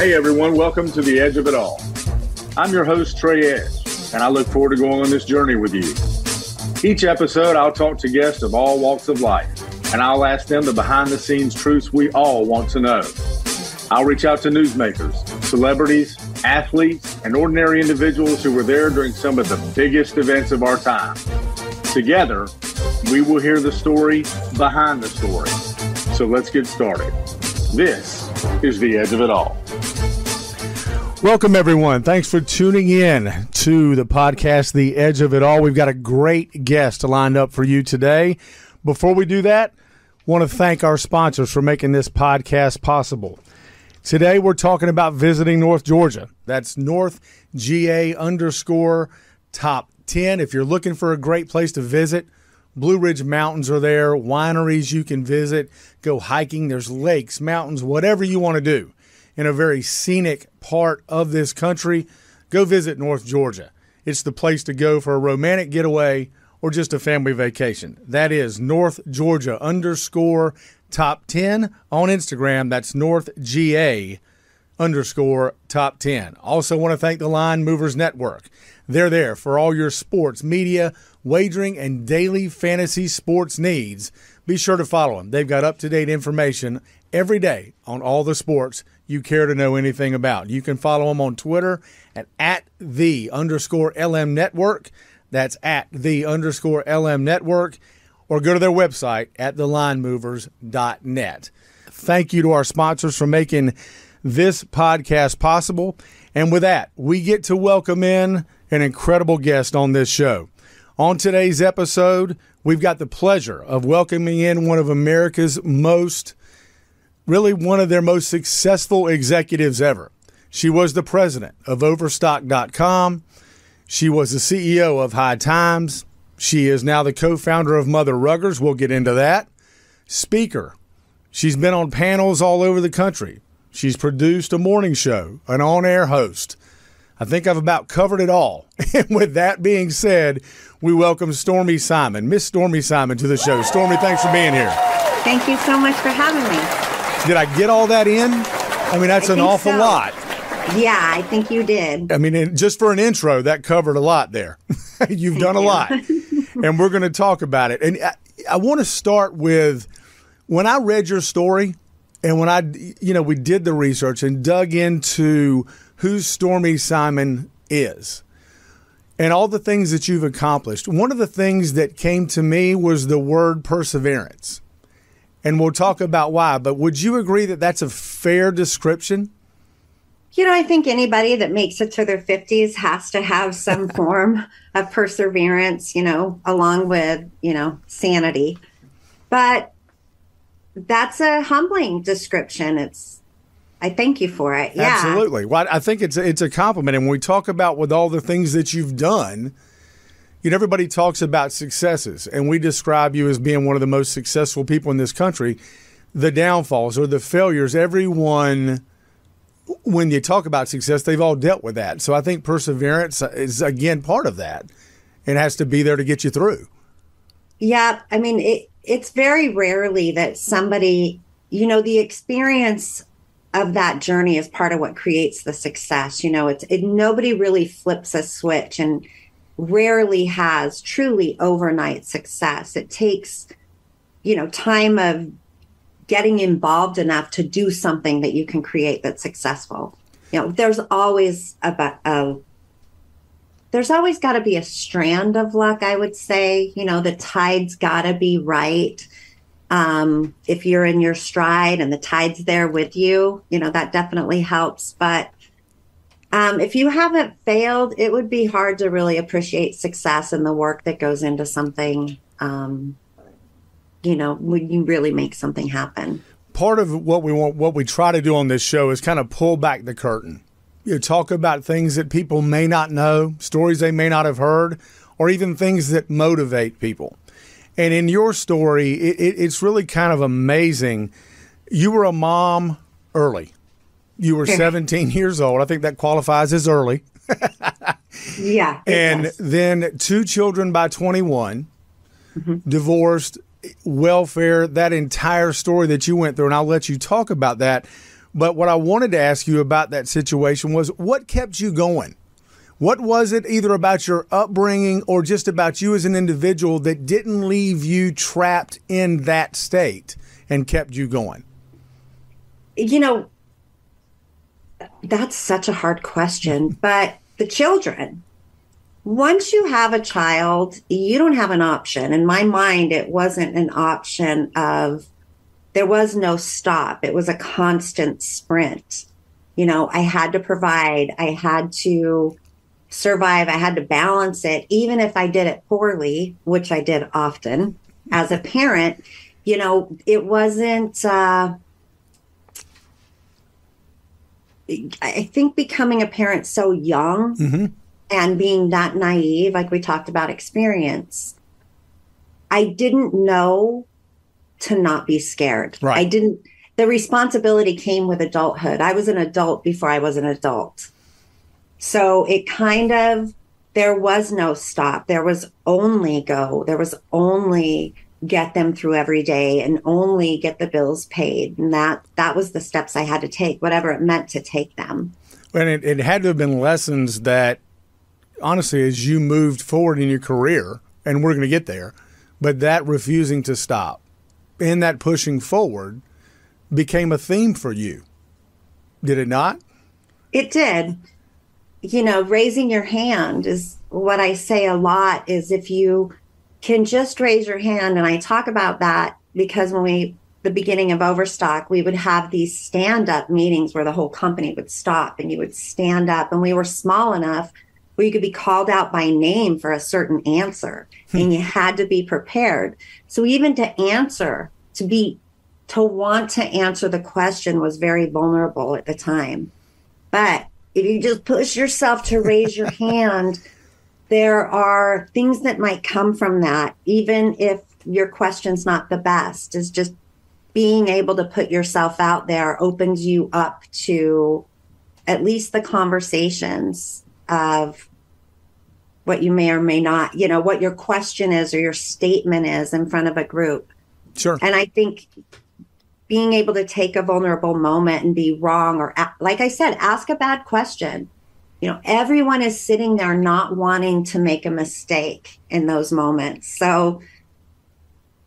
Hey everyone, welcome to The Edge of It All. I'm your host, Trey, and I look forward to going on this journey with you. Each episode, I'll talk to guests of all walks of life, and I'll ask them the behind-the-scenes truths we all want to know. I'll reach out to newsmakers, celebrities, athletes, and ordinary individuals who were there during some of the biggest events of our time. Together, we will hear the story behind the story. So let's get started. This is The Edge of It All. Welcome, everyone. Thanks for tuning in to the podcast, The Edge of It All. We've got a great guest lined up for you today. Before we do that, I want to thank our sponsors for making this podcast possible. Today, we're talking about visiting North Georgia. That's NorthGA_top 10. If you're looking for a great place to visit, Blue Ridge Mountains are there, wineries you can visit, go hiking. There's lakes, mountains, whatever you want to do in a very scenic part of this country. Go visit North Georgia. It's the place to go for a romantic getaway or just a family vacation. That is NorthGeorgia_top 10 on Instagram. That's NorthGA_top 10. Also want to thank the Line Movers Network. They're there for all your sports, media, wagering, and daily fantasy sports needs. Be sure to follow them. They've got up-to-date information every day on all the sports you care to know anything about. You can follow them on Twitter at @the_LM Network. That's @the_LM Network. Or go to their website at thelinemovers.net. Thank you to our sponsors for making this podcast possible. And with that, we get to welcome in an incredible guest on this show. On today's episode, we've got the pleasure of welcoming in one of America's one of their most successful executives ever. She was the president of Overstock.com. She was the CEO of High Times. She is now the co-founder of Mother Ruggers. We'll get into that. Speaker. She's been on panels all over the country. She's produced a morning show, an on-air host. I think I've about covered it all. And with that being said, we welcome Stormy Simon, Miss Stormy Simon, to the show. Stormy, thanks for being here. Thank you so much for having me. Did I get all that in? I mean, that's an awful lot. Yeah, I think you did. I mean, just for an intro, that covered a lot there. You've done a lot. And we're going to talk about it. And I want to start with, when I read your story and when we did the research and dug into who Stormy Simon is and all the things that you've accomplished, one of the things that came to me was the word perseverance. And we'll talk about why. But would you agree that that's a fair description? I think anybody that makes it to their 50s has to have some form of perseverance, along with, sanity. But that's a humbling description. I thank you for it. Yeah. Absolutely. Well, I think it's a compliment. And when we talk about with all the things that you've done, everybody talks about successes, and we describe you as being one of the most successful people in this country. The downfalls or the failures, everyone, when you talk about success, they've all dealt with that. So I think perseverance is, again, part of that. It has to be there to get you through. Yeah. I mean, it's very rarely that somebody, the experience of that journey is part of what creates the success. Nobody really flips a switch and rarely has truly overnight success. It takes, time of getting involved enough to do something that you can create that's successful. There's always got to be a strand of luck, I would say. The tide's got to be right. If you're in your stride and the tide's there with you, that definitely helps. But if you haven't failed, it would be hard to really appreciate success and the work that goes into something, when you really make something happen. Part of what we try to do on this show is kind of pull back the curtain. Talk about things that people may not know, stories they may not have heard, or even things that motivate people. And in your story, it's really kind of amazing. You were a mom early. You were 17 years old. I think that qualifies as early. Yeah. And then 2 children by 21, divorced, welfare, that entire story that you went through. And I'll let you talk about that. But what I wanted to ask you about that situation was, what kept you going? What was it, either about your upbringing or just about you as an individual, that didn't leave you trapped in that state and kept you going? You know, that's such a hard question, but the children. Once you have a child, you don't have an option. In my mind, it wasn't an option of, there was no stop. It was a constant sprint. You know, I had to provide, I had to survive, I had to balance it, even if I did it poorly, which I did often as a parent. You know, it wasn't, I think becoming a parent so young and being that naive, like we talked about experience, I didn't know to not be scared. Right. The responsibility came with adulthood. I was an adult before I was an adult. So it kind of, there was no stop. There was only go. There was only get them through every day and only get the bills paid. And that was the steps I had to take, whatever it meant to take them. And it had to have been lessons that, honestly, as you moved forward in your career, and we're going to get there, but that refusing to stop and that pushing forward became a theme for you. Did it not? It did. You know, raising your hand is what I say a lot, is if you can just raise your hand. And I talk about that because the beginning of Overstock, we would have these stand-up meetings where the whole company would stop and you would stand up, and we were small enough where you could be called out by name for a certain answer and you had to be prepared. So even to answer, to want to answer the question was very vulnerable at the time. But if you just push yourself to raise your hand, there are things that might come from that, even if your question's not the best, is just being able to put yourself out there opens you up to at least the conversations of what you may or may not, you know, what your question is or your statement is in front of a group. Sure. And I think being able to take a vulnerable moment and be wrong, or like I said, ask a bad question. You know, everyone is sitting there not wanting to make a mistake in those moments. So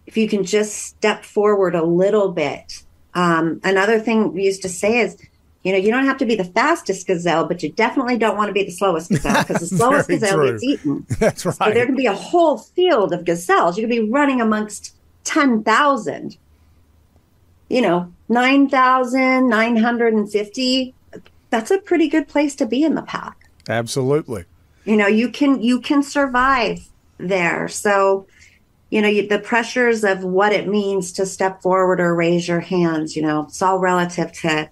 if you can just step forward a little bit. Another thing we used to say is, you know, you don't have to be the fastest gazelle, but you definitely don't want to be the slowest gazelle, because the slowest gazelle gets eaten. That's right. So there can be a whole field of gazelles. You could be running amongst 10,000. You know, 9,950, that's a pretty good place to be in the pack. Absolutely. You know, you can survive there. So, you know, the pressures of what it means to step forward or raise your hands, you know, it's all relative to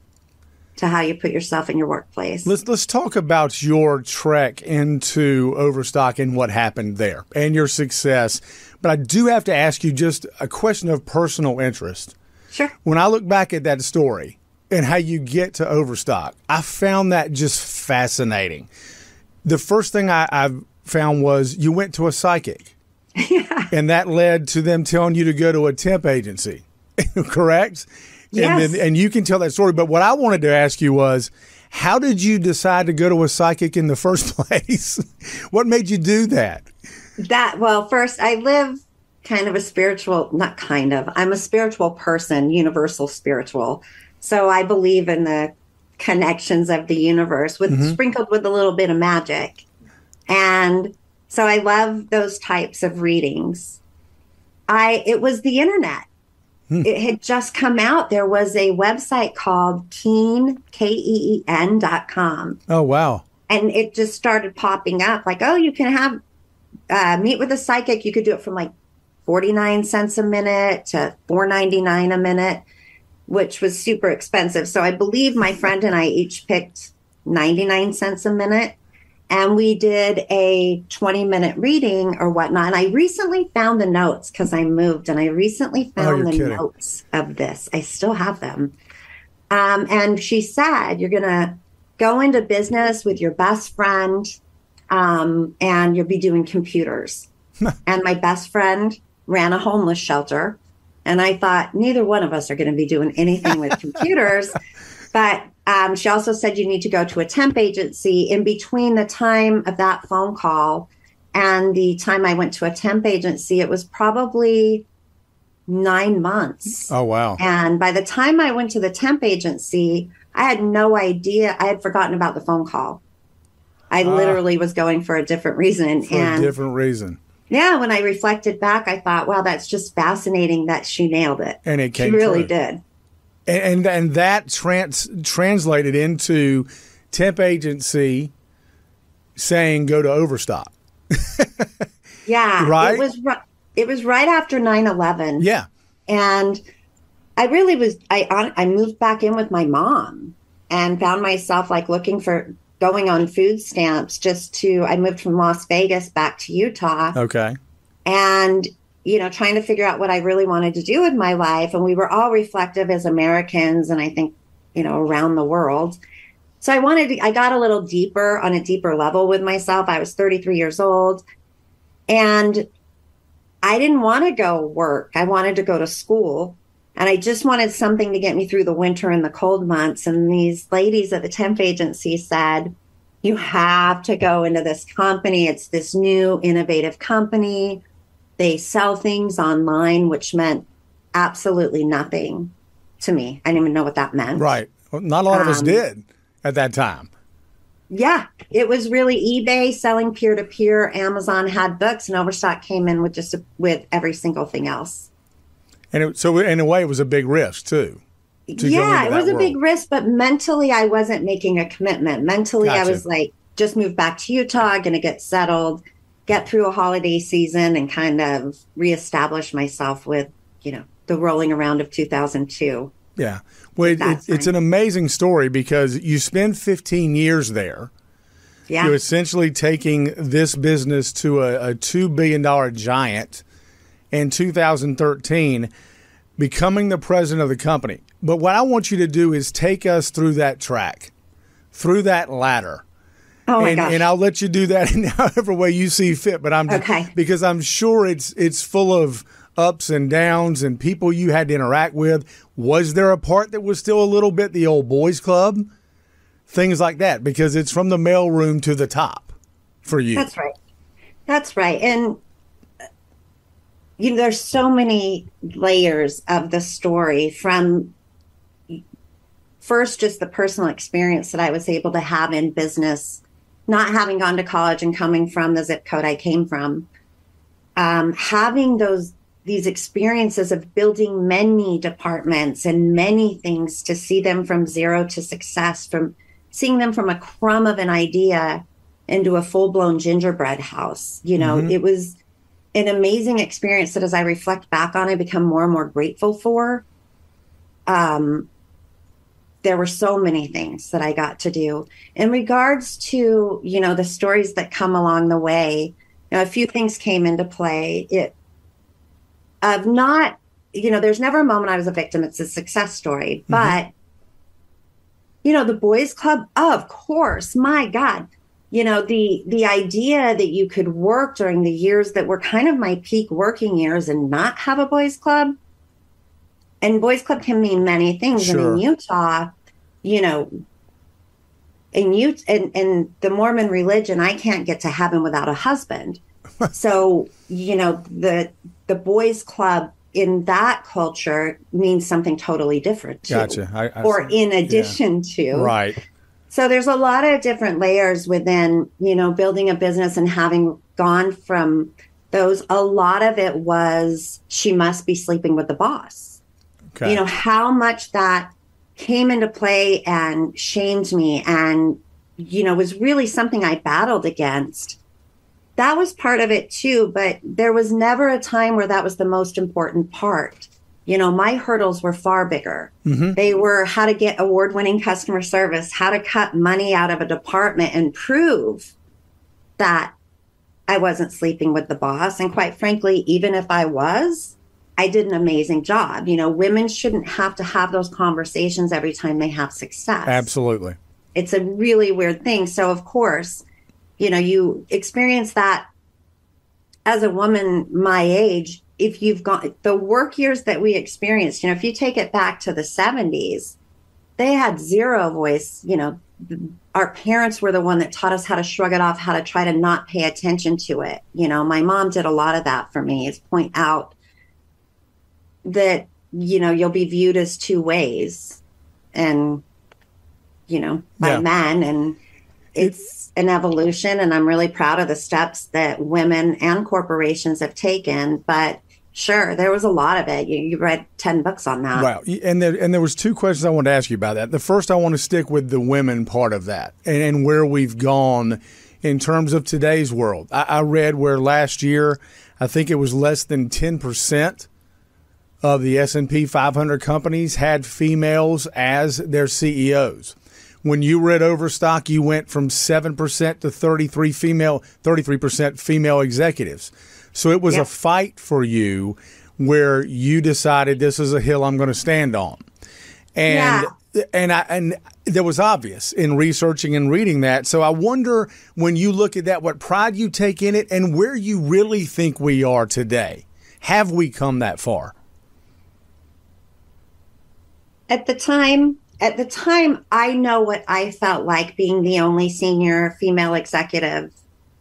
how you put yourself in your workplace. Let's talk about your trek into Overstock and what happened there and your success. But I do have to ask you just a question of personal interest. Sure. When I look back at that story and how you get to Overstock, I found that just fascinating. The first thing I found was you went to a psychic. Yeah. And that led to them telling you to go to a temp agency, correct? Yes. And you can tell that story. But what I wanted to ask you was, how did you decide to go to a psychic in the first place? What made you do that? Well, first, I live kind of a spiritual, not kind of, I'm a spiritual person, universal spiritual. So I believe in the connections of the universe with sprinkled with a little bit of magic. And so I love those types of readings. It was the internet. It had just come out. There was a website called Keen, KEEN.com. Oh, wow. And it just started popping up like, oh, you can have, meet with a psychic. You could do it from like 49 cents a minute to $4.99 a minute, which was super expensive. So I believe my friend and I each picked 99 cents a minute. And we did a 20-minute reading or whatnot. And I recently found the notes because I moved, and I recently found notes of this. I still have them. And she said, you're going to go into business with your best friend, and you'll be doing computers. And my best friend ran a homeless shelter. And I thought, neither one of us are going to be doing anything with computers. But she also said you need to go to a temp agency. In between the time of that phone call and the time I went to a temp agency, it was probably 9 months. Oh, wow. And by the time I went to the temp agency, I had no idea. I had forgotten about the phone call. I literally was going for a different reason. For a different reason. Yeah, when I reflected back, I thought, wow, that's just fascinating that she nailed it. And it came She really true. did. And that translated into temp agency saying go to Overstock. Yeah. Right? It was right after 9/11. Yeah. And I really was, I moved back in with my mom and found myself like going on food stamps I moved from Las Vegas back to Utah. Okay. And, trying to figure out what I really wanted to do with my life. And we were all reflective as Americans and I think, around the world. So I got a little deeper on a deeper level with myself. I was 33 years old and I didn't want to go work. I wanted to go to school. And I just wanted something to get me through the winter and the cold months. And these ladies at the temp agency said, you have to go into this company. It's this new innovative company. They sell things online, which meant absolutely nothing to me. I didn't even know what that meant. Right. Well, not a lot of us did at that time. Yeah. It was really eBay selling peer-to-peer. Amazon had books and Overstock came in with every single thing else. And so in a way, it was a big risk, too. Yeah, it was a big risk, but mentally, I wasn't making a commitment. Mentally, Gotcha. I was like, just moved back to Utah, going to get settled, get through a holiday season, and kind of reestablish myself with, the rolling around of 2002. Yeah. Well, it's an amazing story because you spend 15 years there. Yeah. You're essentially taking this business to a $2 billion giant in 2013, becoming the president of the company. But what I want you to do is take us through that track, through that ladder. Oh my gosh. And I'll let you do that in however way you see fit. But because I'm sure it's full of ups and downs and people you had to interact with. Was there a part that was still a little bit the old boys club? Things like that, because it's from the mailroom to the top for you. That's right. That's right. And there's so many layers of the story, from first just the personal experience that I was able to have in business, not having gone to college and coming from the zip code I came from, having these experiences of building many departments and many things to see them from zero to success, from seeing them from a crumb of an idea into a full-blown gingerbread house. It was an amazing experience that as I reflect back on, I become more and more grateful for. There were so many things that I got to do. In regards to, the stories that come along the way, a few things came into play. There's never a moment I was a victim. It's a success story. But, the boys club, of course, my God. The idea that you could work during the years that were kind of my peak working years and not have a boys club. And boys club can mean many things. Sure. And in Utah, in the Mormon religion, I can't get to heaven without a husband. So, the boys club in that culture means something totally different too. Gotcha. Or in addition to. Right. So there's a lot of different layers within, building a business and having gone from those. A lot of it was she must be sleeping with the boss. Okay. How much that came into play and shamed me and, was really something I battled against. That was part of it too, but there was never a time where that was the most important part. My hurdles were far bigger. Mm-hmm. They were how to get award-winning customer service, how to cut money out of a department and prove that I wasn't sleeping with the boss. And quite frankly, even if I was, I did an amazing job. Women shouldn't have to have those conversations every time they have success. Absolutely. It's a really weird thing. So of course, you experience that as a woman my age. If you've got the work years that we experienced, if you take it back to the 70s, they had zero voice. Our parents were the one that taught us how to shrug it off, how to try to not pay attention to it. My mom did a lot of that for me, is point out that, you'll be viewed as two ways and, by men. And it's an evolution. And I'm really proud of the steps that women and corporations have taken. But sure, there was a lot of it. You read 10 books on that. Wow. And there was two questions I wanted to ask you about that. The first, I want to stick with the women part of that and where we've gone in terms of today's world. I read where last year, I think it was less than 10% of the S&P 500 companies had females as their CEOs. When you were at Overstock, you went from 7% to 33% female executives. So it was a fight for you where you decided this is a hill I'm going to stand on. And that was obvious in researching and reading that. So I wonder, when you look at that, what pride you take in it and where you really think we are today. Have we come that far? At the time, I know what I felt like being the only senior female executive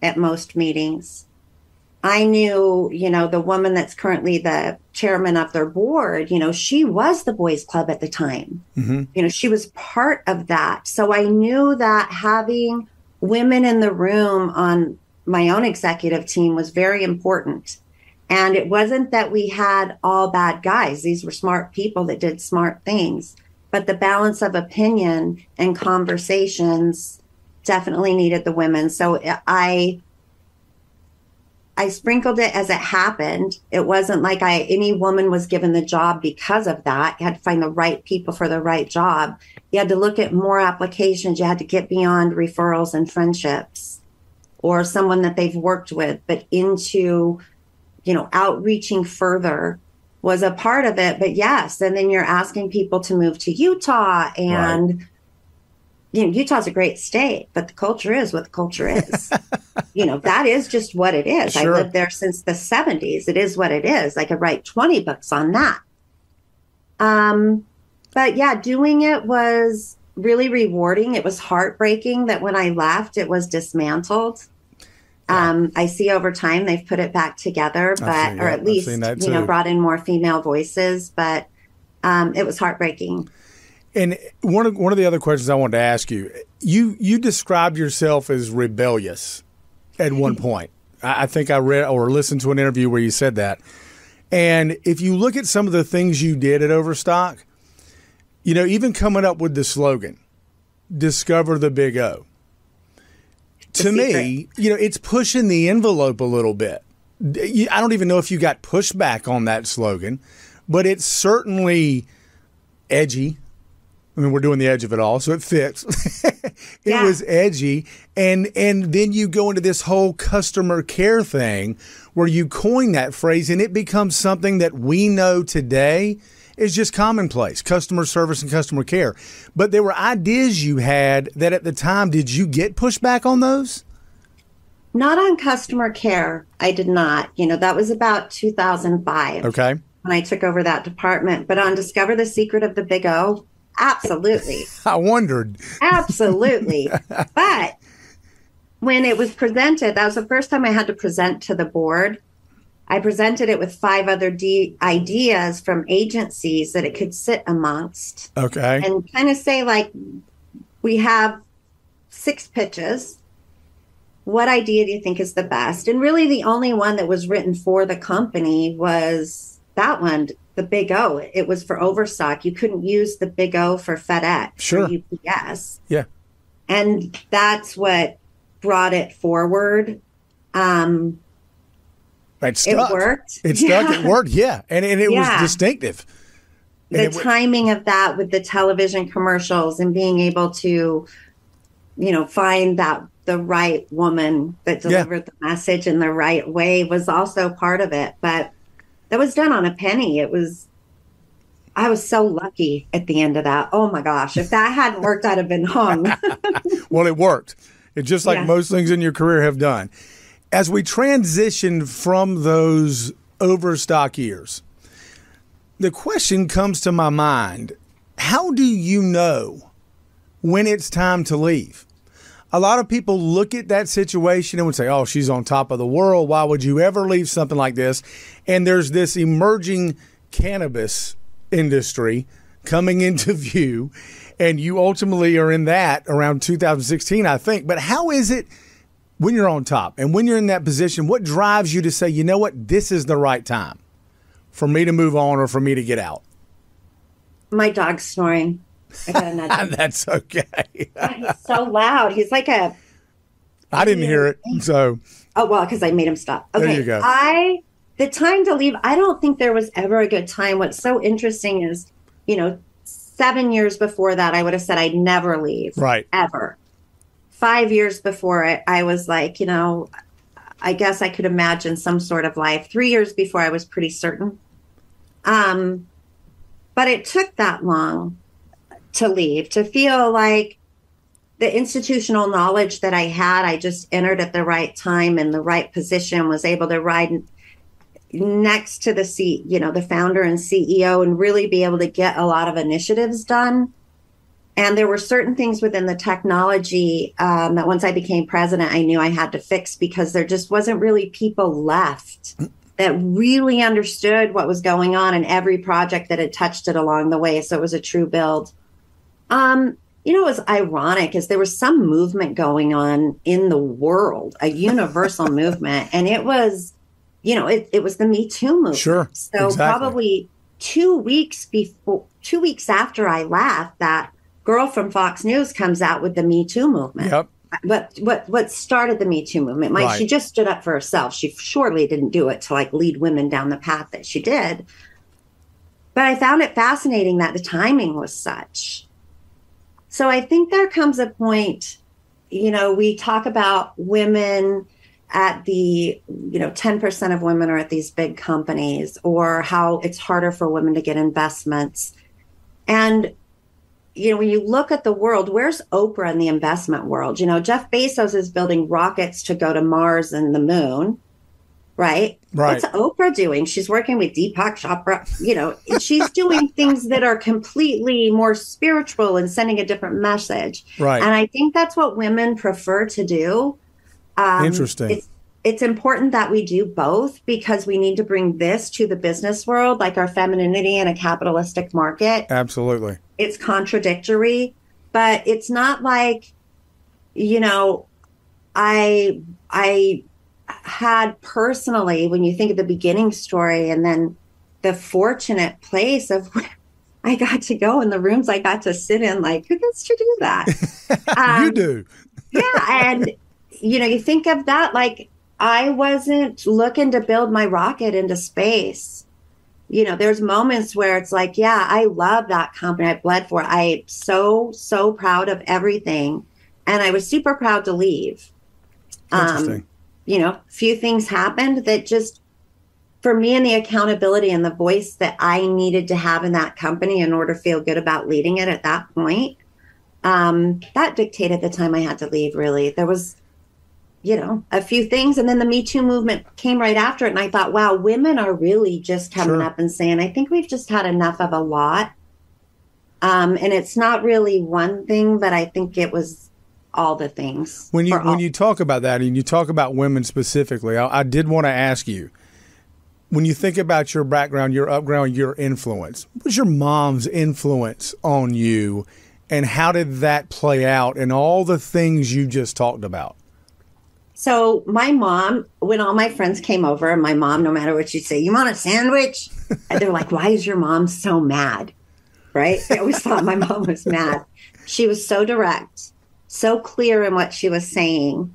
at most meetings. I knew, the woman that's currently the chairman of their board, she was the boys club at the time. Mm-hmm. She was part of that. So I knew that having women in the room on my own executive team was very important. And it wasn't that we had all bad guys. These were smart people that did smart things. But the balance of opinion and conversations definitely needed the women. So I sprinkled it as it happened. It wasn't like any woman was given the job because of that. You had to find the right people for the right job. You had to look at more applications. You had to get beyond referrals and friendships or someone that they've worked with, but into outreaching further was a part of it. But yes, and then you're asking people to move to Utah, and Utah's a great state, but the culture is what the culture is. That is just what it is. Sure. I lived there since the 70s. It is what it is. I could write 20 books on that. But yeah, doing it was really rewarding. It was heartbreaking that when I left, it was dismantled. I see over time they've put it back together, or at least, brought in more female voices, but it was heartbreaking. And one of the other questions I wanted to ask you, you described yourself as rebellious at one point. I think I read or listened to an interview where you said that. And if you look at some of the things you did at Overstock, even coming up with the slogan, discover the big O. To me, it's pushing the envelope a little bit. I don't even know if you got pushback on that slogan, but it's certainly edgy. I mean, we're doing the edge of it all, so it fits. It was edgy. And then you go into this whole customer care thing where you coin that phrase, and it becomes something that we know today is just commonplace, customer service and customer care. But there were ideas you had that at the time, did you get pushback on those? Not on customer care. I did not. That was about 2005. Okay. When I took over that department. But on Discover the Secret of the Big O, absolutely. I wondered. Absolutely. But when it was presented, that was the first time I had to present to the board. I presented it with 5 other ideas from agencies that it could sit amongst. Okay. And kind of say, we have 6 pitches. What idea do you think is the best? And really the only one that was written for the company was that one, the Big O. It was for Overstock. You couldn't use the Big O for FedEx or UPS. Yeah. And that's what brought it forward. It stuck. It worked. It stuck. It worked. Yeah. And it was distinctive. The timing of that with the television commercials and being able to, find the right woman that delivered the message in the right way was also part of it. But that was done on a penny. I was so lucky at the end of that. Oh my gosh. If that hadn't worked, I'd have been hung. Well, it worked. It's just like most things in your career have done. As we transition from those Overstock years, the question comes to my mind, How do you know when it's time to leave? A lot of people look at that situation and would say, oh, she's on top of the world. Why would you ever leave something like this? And there's this emerging cannabis industry coming into view, and you ultimately are in that around 2016, I think. But how is it when you're on top and when you're in that position? What drives you to say, you know what, this is the right time for me to move on or for me to get out? My dog's snoring. I got another. That's okay. He's so loud. He's like a... I didn't hear it, so... Oh, well, because I made him stop. Okay. There you go. The time to leave, I don't think there was ever a good time. What's so interesting is, 7 years before that, I would have said I'd never leave. Right. Ever. 5 years before it, I was like, I guess I could imagine some sort of life. 3 years before, I was pretty certain. But it took that long to leave, to feel like the institutional knowledge that I had, I just entered at the right time in the right position, was able to ride next to the founder and CEO and really be able to get a lot of initiatives done. And there were certain things within the technology that once I became president, I knew I had to fix, because there just wasn't really people left that really understood what was going on in every project that had touched it along the way. So it was a true build. It was ironic, is there was some movement going on in the world, a universal movement, and it was, it was the Me Too movement. Sure. So exactly. Probably 2 weeks after I left, that girl from Fox News comes out with the Me Too movement. Yep. What started the Me Too movement? Right. She just stood up for herself. She surely didn't do it to lead women down the path that she did. But I found it fascinating that the timing was such. So I think there comes a point, we talk about women at the, 10% of women are at these big companies, or how it's harder for women to get investments. And, when you look at the world, where's Oprah in the investment world? Jeff Bezos is building rockets to go to Mars and the moon, right? Right. What's Oprah doing? She's working with Deepak Chopra. She's doing things that are completely more spiritual and sending a different message. Right. And I think that's what women prefer to do. Interesting. It's important that we do both, because we need to bring this to the business world, like our femininity in a capitalistic market. Absolutely. It's contradictory, but it's not like, I had personally, when you think of the beginning story, and then the fortunate place of where I got to go in the rooms I got to sit in, who gets to do that? You do. Yeah. And, you think of that, I wasn't looking to build my rocket into space. There's moments where it's I love that company. I bled for it. I'm so, so proud of everything. And I was super proud to leave. Interesting. Few things happened that just, for me, and the accountability and the voice that I needed to have in that company in order to feel good about leading it at that point, that dictated the time I had to leave, really. There was, a few things. And then the Me Too movement came right after it. And I thought, wow, women are really just coming up and saying, I think we've just had enough of a lot. And it's not really one thing, but I think it was all the things. When you talk about that, and you talk about women specifically, I did want to ask you, when you think about your background, your upbringing, your influence, what was your mom's influence on you, and how did that play out in all the things you just talked about? So my mom, when all my friends came over, and my mom, no matter what she'd say, you want a sandwich? And they're like, why is your mom so mad? Right? I always thought my mom was mad. She was so direct, so clear in what she was saying,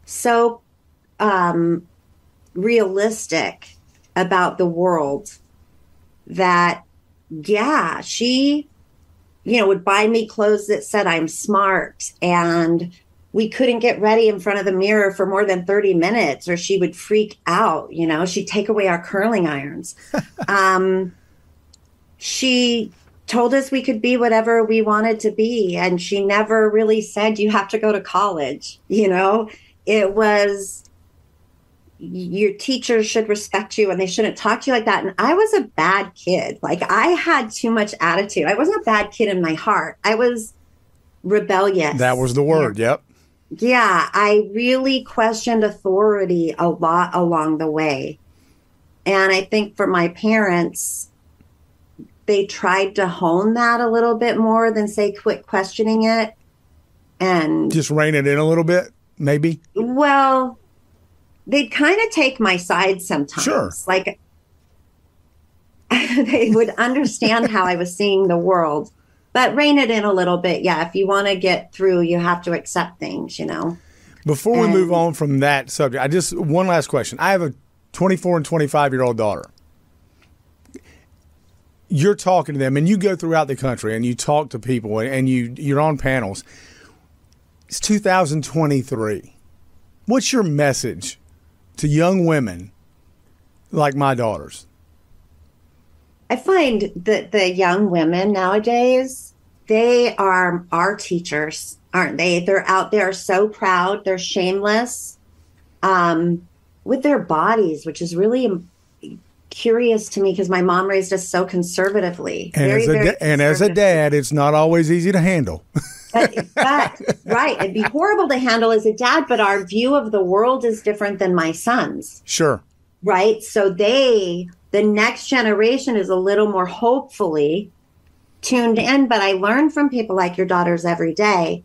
so realistic about the world, that, she, would buy me clothes that said I'm smart, and we couldn't get ready in front of the mirror for more than 30 minutes, or she would freak out. She'd take away our curling irons. She told us we could be whatever we wanted to be. And she never really said, you have to go to college. It was, your teachers should respect you and they shouldn't talk to you like that. And I was a bad kid. Like, I had too much attitude. I wasn't a bad kid in my heart. I was rebellious. That was the word. Yep. Yeah. I really questioned authority a lot along the way. And I think for my parents, they tried to hone that a little bit more than say quit questioning it. And just rein it in a little bit, maybe? Well, they'd kind of take my side sometimes. Sure. Like, they would understand how I was seeing the world, but rein it in a little bit. Yeah, if you want to get through, you have to accept things, you know. Before we move on from that subject, one last question. I have a 24 and 25-year-old daughter. You're talking to them, and you go throughout the country, and you talk to people, and you're on panels. It's 2023. What's your message to young women like my daughters? I find that the young women nowadays, they are our teachers, aren't they? They're out there so proud. They're shameless with their bodies, which is really curious to me because my mom raised us so conservatively. And as a dad, it's not always easy to handle. But right. It'd be horrible to handle as a dad, but our view of the world is different than my son's. Sure. Right. So the next generation is a little more hopefully tuned in. But I learn from people like your daughters every day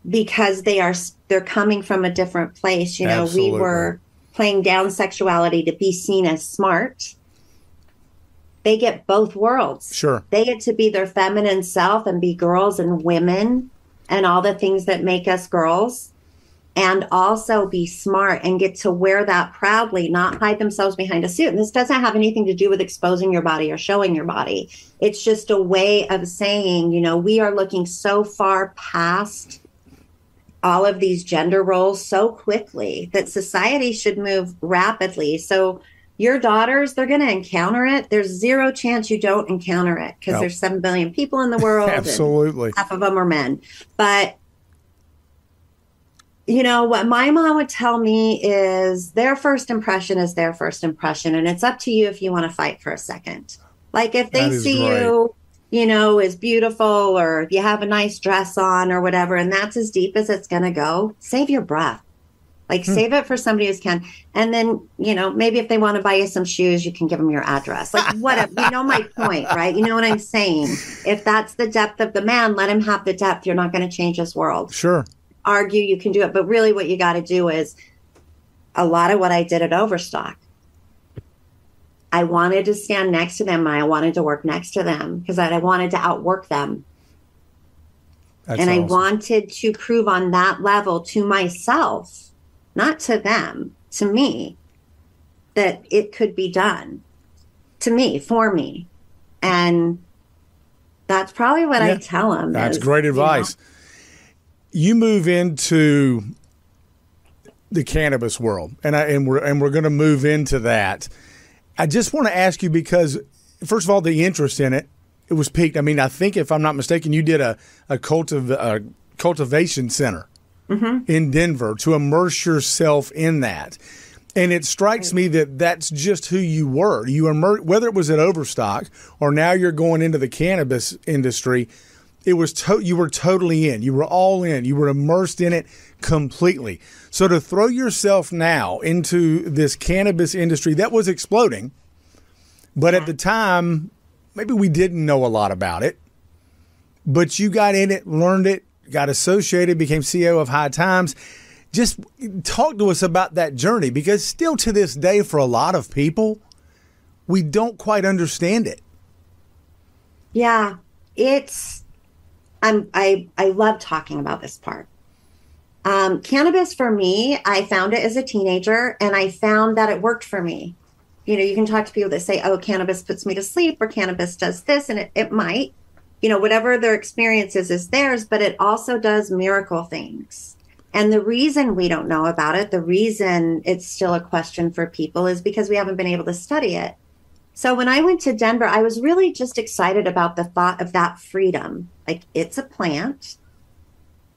because they're coming from a different place. You know, Absolutely. We were playing down sexuality to be seen as smart. They get both worlds. Sure. They get to be their feminine self and be girls and women and all the things that make us girls, and also be smart and get to wear that proudly, not hide themselves behind a suit. And this doesn't have anything to do with exposing your body or showing your body. It's just a way of saying, you know, we are looking so far past all of these gender roles so quickly that society should move rapidly. So your daughters, they're going to encounter it. There's zero chance you don't encounter it because there's 7 billion people in the world. Absolutely. Half of them are men. But, you know, what my mom would tell me is their first impression is their first impression. And it's up to you if you want to fight for a second. Like if they see you, you know, as beautiful or if you have a nice dress on or whatever, and that's as deep as it's going to go, save your breath. Like save it for somebody who can. And then, you know, maybe if they want to buy you some shoes, you can give them your address. Like whatever, you know my point, right? You know what I'm saying? If that's the depth of the man, let him have the depth. You're not going to change his world. Sure. Argue, you can do it. But really what you got to do is a lot of what I did at Overstock. I wanted to stand next to them. And I wanted to work next to them because I wanted to outwork them. That's and awesome. I wanted to prove on that level to myself, not to them, to me, that it could be done to me, for me. And that's probably what I tell them. That's great advice. You move into the cannabis world, and we're going to move into that. I just want to ask you because, first of all, the interest in it was peaked. I mean, I think if I'm not mistaken, you did a cultivation center in Denver to immerse yourself in that. And it strikes me that that's just who you were. You whether it was at Overstock or now you're going into the cannabis industry, it was you were totally in. You were all in. You were immersed in it completely. So to throw yourself now into this cannabis industry that was exploding, but at the time, maybe we didn't know a lot about it, but you got in it, learned it, got associated, became CEO of High Times. Just talk to us about that journey, because still to this day, for a lot of people, we don't quite understand it. Yeah, I love talking about this part. Cannabis for me, I found it as a teenager and I found that it worked for me. You know, you can talk to people that say, oh, cannabis puts me to sleep or cannabis does this, and it might. You know, whatever their experience is theirs, but it also does miracle things. And the reason we don't know about it, the reason it's still a question for people is because we haven't been able to study it. So when I went to Denver, I was really just excited about the thought of that freedom. Like, it's a plant.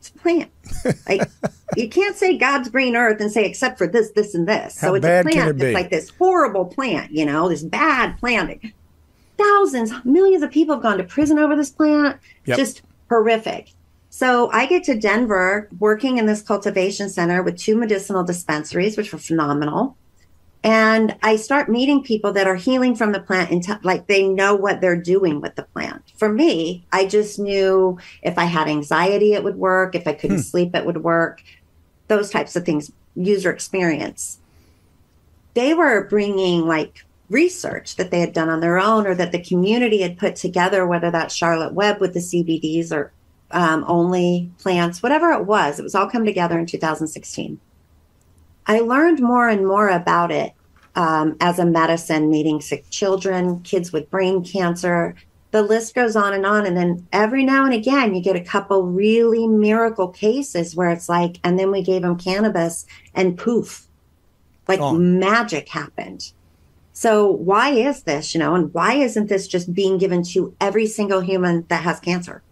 It's a plant. Like, you can't say God's green earth and say, except for this, this, and this. How so it's bad a can plant it be? that's like this horrible plant, this bad plant. Thousands, millions of people have gone to prison over this plant. Yep. Just horrific. So I get to Denver working in this cultivation center with 2 medicinal dispensaries, which were phenomenal. And I start meeting people that are healing from the plant and like they know what they're doing with the plant. For me, I just knew if I had anxiety, it would work. If I couldn't sleep, it would work. Those types of things, user experience. They were bringing like research that they had done on their own or that the community had put together, whether that's Charlotte Webb with the CBDs or only plants, whatever it was all come together in 2016. I learned more and more about it as a medicine, meeting sick children, kids with brain cancer. The list goes on. And then every now and again, you get a couple really miracle cases where it's like, and then we gave them cannabis and poof, like magic happened. So why is this, and why isn't this just being given to every single human that has cancer?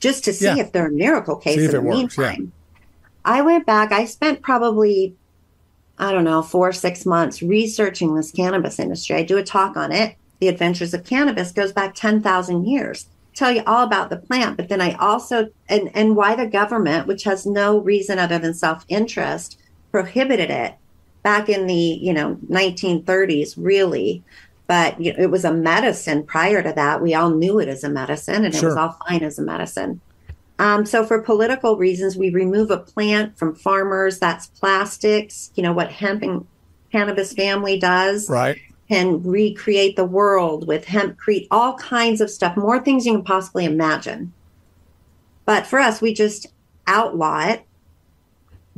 Just to see if they're a miracle case in the meantime. I went back, I spent probably 4 or 6 months researching this cannabis industry. I do a talk on it. The Adventures of Cannabis goes back 10,000 years. Tell you all about the plant, but then I also, and why the government, which has no reason other than self-interest, prohibited it back in the, 1930s, really. But it was a medicine prior to that. We all knew it as a medicine, and it was all fine as a medicine. So for political reasons, we remove a plant from farmers. That's plastics. What hemp and cannabis family does. Right. Can recreate the world with hempcrete, all kinds of stuff, more things you can possibly imagine. But for us, we just outlaw it.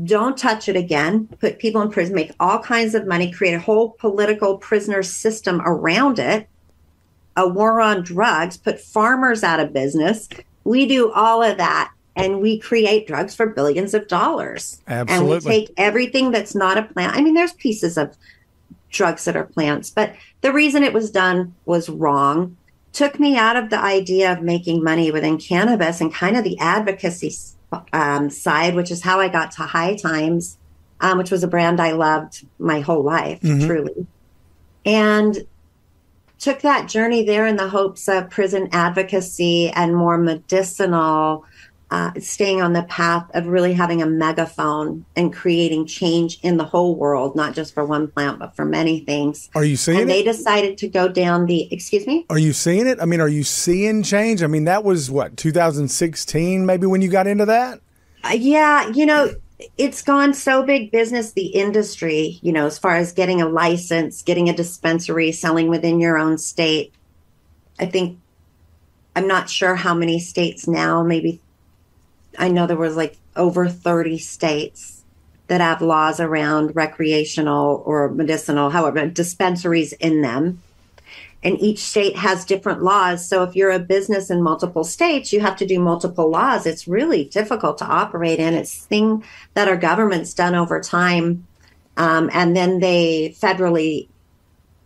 Don't touch it again. Put people in prison, make all kinds of money, create a whole political prisoner system around it. A war on drugs, put farmers out of business. We do all of that, and we create drugs for billions of dollars. Absolutely. And we take everything that's not a plant. I mean, there's pieces of drugs that are plants, but the reason it was done was wrong. Took me out of the idea of making money within cannabis and kind of the advocacy side, which is how I got to High Times, which was a brand I loved my whole life, truly. And took that journey there in the hopes of prison advocacy and more medicinal, staying on the path of really having a megaphone and creating change in the whole world, not just for one plant, but for many things. Are you seeing it? And they decided to go down excuse me? Are you seeing it? I mean, are you seeing change? I mean, that was 2016 maybe when you got into that? Yeah, it's gone so big business, the industry, as far as getting a license, getting a dispensary, selling within your own state. I'm not sure how many states now, maybe. I know there was over 30 states that have laws around recreational or medicinal, however, dispensaries in them. And each state has different laws. So if you're a business in multiple states, you have to do multiple laws. It's really difficult to operate in. It's a thing that our government's done over time. And then they federally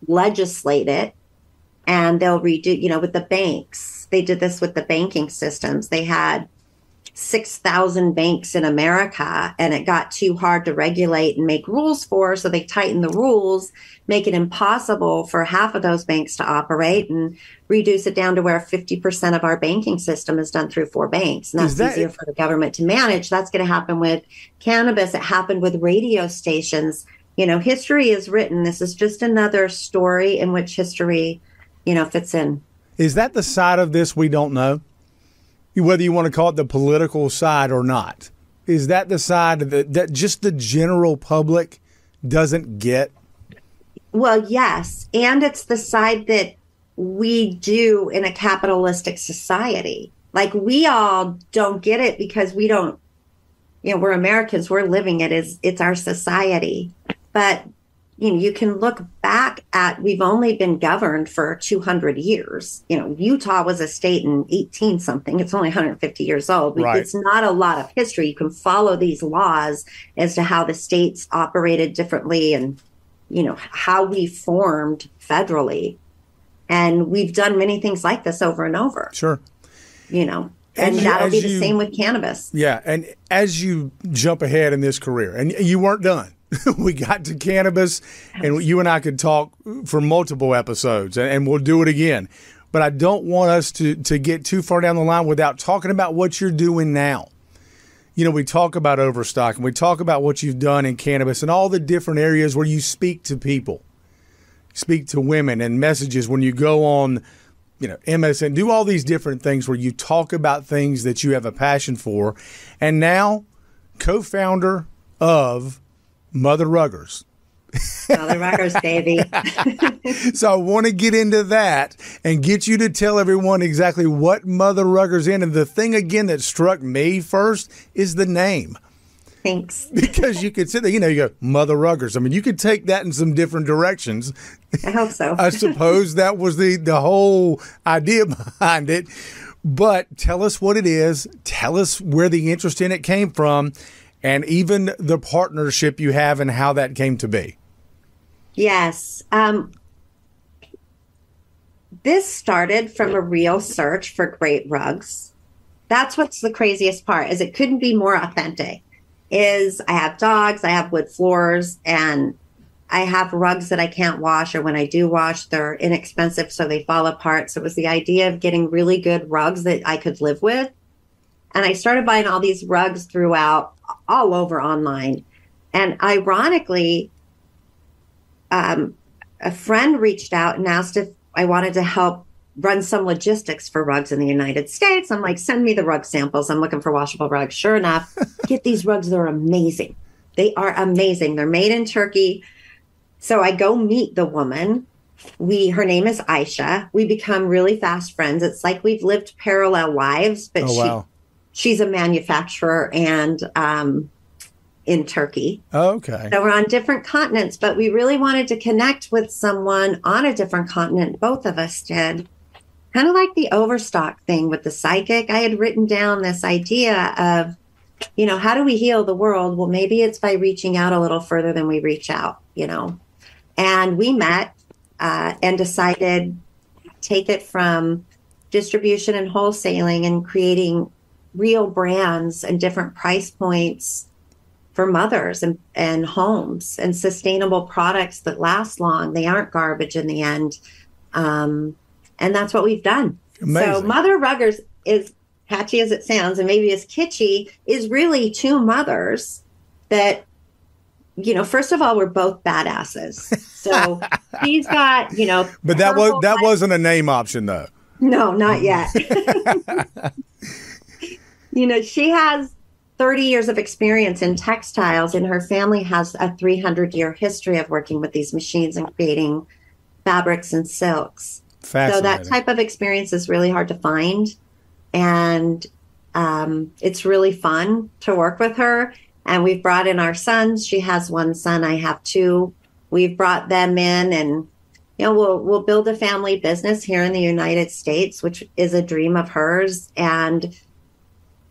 legislate it, and they'll redo, with the banks. They did this with the banking systems. They had 6,000 banks in America, and it got too hard to regulate and make rules for. So they tighten the rules, make it impossible for half of those banks to operate, and reduce it down to where 50% of our banking system is done through 4 banks. And that's easier for the government to manage. That's going to happen with cannabis. It happened with radio stations. History is written. This is just another story in which history, fits in. Is that the side of this we don't know? Whether you want to call it the political side or not, is that the side that just the general public doesn't get? Well, yes. And it's the side that we do in a capitalistic society. Like, we all don't get it because we don't, we're Americans, we're living it, it's our society. But, you can look back at, we've only been governed for 200 years. Utah was a state in 18 something. It's only 150 years old. Right. It's not a lot of history. You can follow these laws as to how the states operated differently and, how we formed federally. And we've done many things like this over and over. Sure. And that'll be the same with cannabis. Yeah. And as you jump ahead in this career, and you weren't done. We got to cannabis, and you and I could talk for multiple episodes, and we'll do it again. But I don't want us to get too far down the line without talking about what you're doing now. You know, we talk about Overstock, and we talk about what you've done in cannabis and all the different areas where you speak to people, speak to women, and messages when you go on, you know, MSN, do all these different things where you talk about things that you have a passion for. And now, co-founder of Mother Ruggers. Mother Ruggers, baby. So I want to get into that and get you to tell everyone exactly what Mother Ruggers is. And the thing, again, that struck me first is the name. Thanks. Because you could sit there, you know, you go, Mother Ruggers. I mean, you could take that in some different directions. I hope so. I suppose that was the whole idea behind it. But tell us what it is. Tell us where the interest in it came from, and even the partnership you have and how that came to be. Yes. This started from a real search for great rugs. That's what's the craziest part, is it couldn't be more authentic. Is I have dogs, I have wood floors, and I have rugs that I can't wash, or when I do wash, they're inexpensive, so they fall apart. So it was the idea of getting really good rugs that I could live with. And I started buying all these rugs throughout, all over online. And ironically, a friend reached out and asked if I wanted to help run some logistics for rugs in the United States. I'm like, send me the rug samples. I'm looking for washable rugs. Sure enough, get these rugs. They're amazing. They are amazing. They're made in Turkey. So I go meet the woman. Her name is Aisha. We become really fast friends. It's like we've lived parallel lives, but she's a manufacturer and in Turkey. Oh, okay. So we're on different continents, but we really wanted to connect with someone on a different continent. Both of us did. Kind of like the Overstock thing with the psychic. I had written down this idea of, you know, how do we heal the world? Well, maybe it's by reaching out a little further than we reach out, you know. And we met and decided to take it from distribution and wholesaling and creating real brands and different price points for mothers and homes, and sustainable products that last long. They aren't garbage in the end. And that's what we've done. Amazing. So Mother Ruggers, is catchy as it sounds and maybe as kitschy, is really two mothers that, you know, first of all, we're both badasses. So she's got, you know. But that wasn't a name option, though. No, not yet. You know, she has 30 years of experience in textiles, and her family has a 300-year history of working with these machines and creating fabrics and silks. So that type of experience is really hard to find. And it's really fun to work with her. And we've brought in our sons. She has one son. I have two. We've brought them in, and, you know, we'll build a family business here in the United States, which is a dream of hers and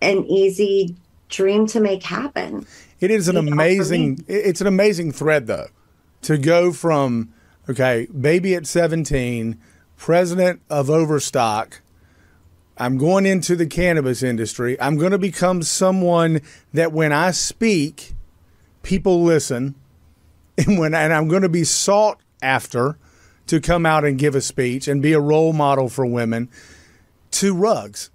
an easy dream to make happen. It is an amazing thread, though, to go from, okay, baby at 17, president of Overstock, I'm going into the cannabis industry. I'm going to become someone that when I speak, people listen, and I'm going to be sought after to come out and give a speech and be a role model for women, to rugs.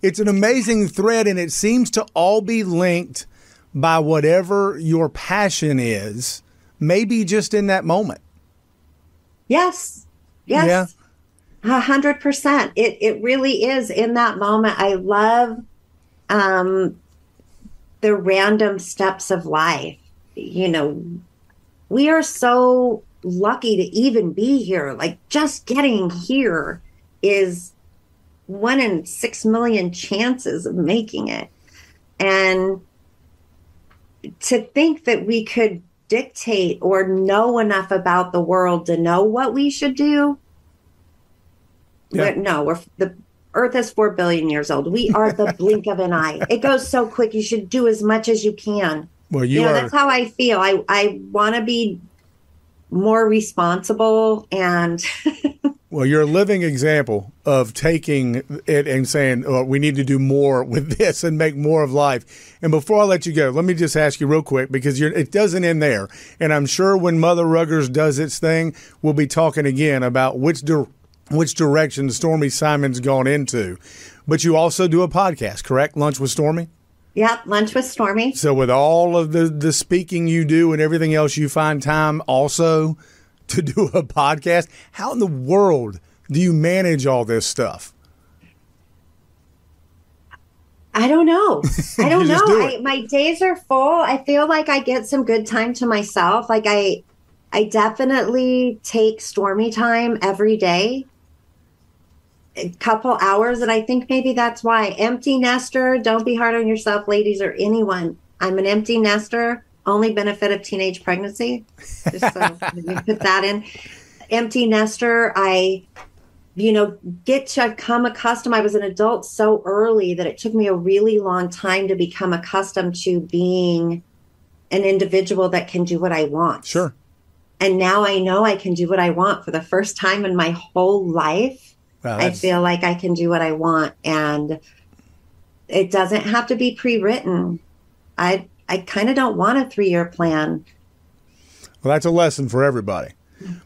It's an amazing thread, and it seems to all be linked by whatever your passion is, maybe just in that moment. Yes. Yeah. 100%. It really is in that moment. I love the random steps of life. You know, we are so lucky to even be here. Like, just getting here is 1 in 6 million chances of making it. And to think that we could dictate or know enough about the world to know what we should do. Yeah. The Earth is 4 billion years old. We are the blink of an eye. It goes so quick. You should do as much as you can. Well, that's how I feel. I want to be more responsible and Well, you're a living example of taking it and saying, oh, we need to do more with this and make more of life. And before I let you go, let me just ask you real quick, because it doesn't end there. And I'm sure when Mother Ruggers does its thing, we'll be talking again about which direction Stormy Simon's gone into. But you also do a podcast, correct? Lunch with Stormy? Yep, Lunch with Stormy. So with all of the speaking you do and everything else, you find time also to do a podcast. How in the world do you manage all this stuff? I don't know. I don't know. Do my days are full. I feel like I get some good time to myself. Like I definitely take Stormy time every day, a couple hours. And I think maybe that's why. Empty nester, don't be hard on yourself, ladies, or anyone. I'm an empty nester. Only benefit of teenage pregnancy. Just so you put that in. Empty nester. I get to become accustomed. I was an adult so early that it took me a really long time to become accustomed to being an individual that can do what I want. Sure. And now I know I can do what I want for the first time in my whole life. Wow, I feel like I can do what I want, and it doesn't have to be pre-written. I kind of don't want a 3-year plan. Well, that's a lesson for everybody.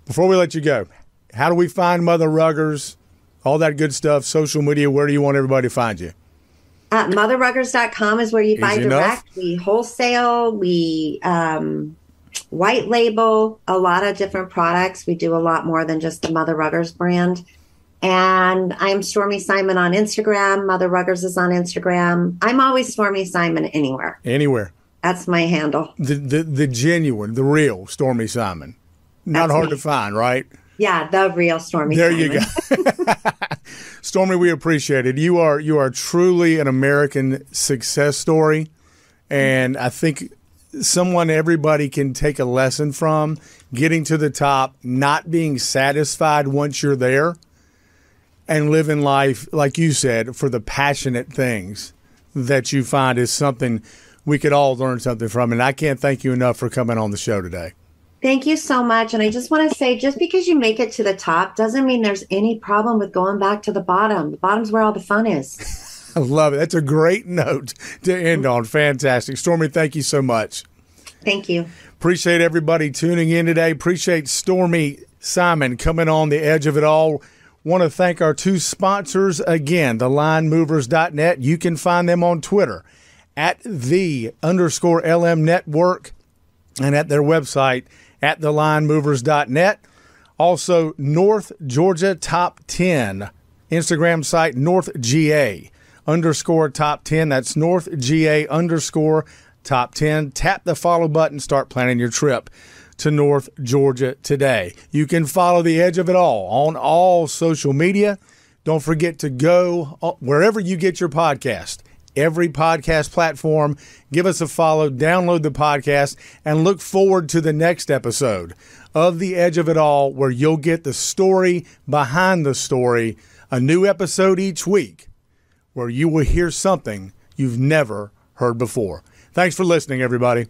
Before we let you go, how do we find Mother Ruggers, all that good stuff, social media? Where do you want everybody to find you? Motherruggers.com is where you buy direct. We wholesale. We white label a lot of different products. We do a lot more than just the Mother Ruggers brand. And I'm Stormy Simon on Instagram. Mother Ruggers is on Instagram. I'm always Stormy Simon anywhere. Anywhere. That's my handle. The genuine, the real Stormy Simon. Not hard to find, right? Yeah, the real Stormy There Simon. You go. Stormy, we appreciate it. You are truly an American success story. And I think someone everybody can take a lesson from, getting to the top, not being satisfied once you're there, and living life, like you said, for the passionate things that you find is something we could all learn something from. And I can't thank you enough for coming on the show today. Thank you so much. And I just want to say, just because you make it to the top doesn't mean there's any problem with going back to the bottom. The bottom's where all the fun is. I love it. That's a great note to end on. Fantastic. Stormy, thank you so much. Thank you. Appreciate everybody tuning in today. Appreciate Stormy Simon coming on the edge of it all. Want to thank our two sponsors again, thelinemovers.net. You can find them on Twitter at @the_LM Network and at their website at thelinemovers.net. Also, North Georgia Top 10, Instagram site NorthGA_Top 10. That's NorthGA_Top 10. Tap the follow button. Start planning your trip to North Georgia today. You can follow The Edge of It All on all social media. Don't forget to go wherever you get your podcast. Every podcast platform. Give us a follow, download the podcast, and look forward to the next episode of The Edge of It All, where you'll get the story behind the story. A new episode each week where you will hear something you've never heard before. Thanks for listening, everybody.